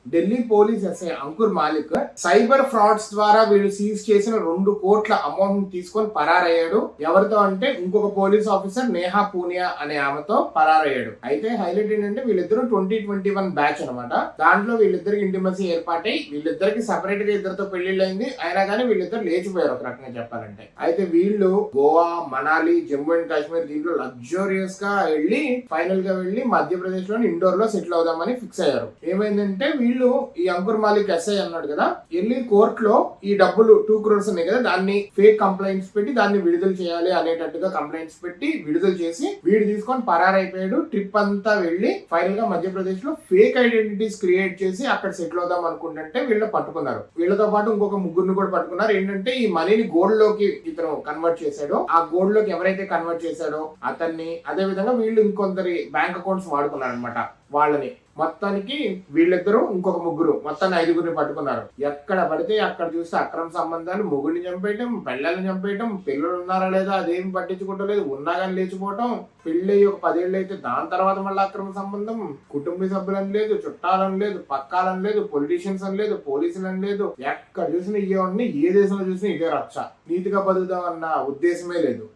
Delhi police SI Ankur Malik cyber frauds ద్వారా వీళ్ళు seize చేసిన 2 కోట్ల అమౌంట్ తీసుకొని పరారయ్యాడు. ఎవరితో అంటే ఇంకొక పోలీస్ ఆఫీసర్ నేహా పూనియా అనే ఆమెతో పరారయ్యాడు. అయితే హైలైట్ ఏంటంటే వీళ్ళిద్దరు 2021 బ్యాచ్ అనమాట. దాంట్లో వీళ్ళిద్దరికి ఇంటిమసీ ఏర్పాటై వీళ్ళిద్దరికి సపరేట్ గా ఇద్దరితో పెళ్లిళ్ళు అయింది. అయినా కానీ వీళ్ళిద్దరు లేచిపోయారు ఒక రకంగా చెప్పాలంటే. అయితే వీళ్ళు గోవా, మనాలి, జమ్మూ అండ్ కాశ్మీర్ దీంట్లో లగ్జూరియస్ గా ఫైనల్ గా వెళ్ళి మధ్యప్రదేశ్ లోని ఇండోర్ లో సెటిల్ అవుదామని ఫిక్స్ అయ్యారు. ఏమైందంటే వీళ్ళు ఈ అంకుర్ మాలిక్ ఎస్ఐ అన్నాడు కదా, వెళ్ళి కోర్టులో ఈ డబ్బులు 2 crores ఉన్నాయి కదా, దాన్ని ఫేక్ కంప్లైంట్స్ పెట్టి దాన్ని విడుదల చేయాలి అనేటట్టుగా కంప్లైంట్స్ పెట్టి విడుదల చేసి వీడు తీసుకొని పరారైపోయాడు. ట్రిప్ అంతా వెళ్ళి ఫైనల్ గా మధ్యప్రదేశ్ లో ఫేక్ ఐడెంటిటీస్ క్రియేట్ చేసి అక్కడ సెటిల్ అవుదాం అనుకుంటుంటే వీళ్ళు పట్టుకున్నారు. వీళ్ళతో పాటు ఇంకొక 3 కూడా పట్టుకున్నారు. ఏంటంటే ఈ మనీని గోల్డ్ లోకి ఇతను కన్వర్ట్ చేశాడు. ఆ గోల్డ్ లోకి ఎవరైతే కన్వర్ట్ చేశాడో అతన్ని, అదే విధంగా వీళ్ళు ఇంకొందరి బ్యాంక్ అకౌంట్స్ వాడుకున్నారు అనమాట. వాళ్ళని మొత్తానికి వీళ్ళిద్దరూ ఇంకొక 3 మొత్తాన్ని 5 పట్టుకున్నారు. ఎక్కడ పడితే అక్కడ చూస్తే అక్రమ సంబంధాలు, మొగుడిని చంపేయటం, పిల్లల్ని చంపేయటం, పిల్లలు ఉన్నారా లేదా అదేమి పట్టించుకుంటలేదు, ఉన్నా కానీ లేచిపోవటం, పెళ్లి ఒక 10 ఏళ్ళు అయితే దాని తర్వాత మళ్ళీ అక్రమ సంబంధం, కుటుంబ సభ్యులని లేదు, చుట్టాలని లేదు, పక్కాలని లేదు, పొలిటీషియన్స్ అని లేదు, పోలీసులని లేదు, ఎక్కడ చూసినా ఇవన్నీ, ఏ దేశంలో చూసినా ఇదే రచ్చ. నీతిగా బతుకుదాం అన్న ఉద్దేశమే లేదు.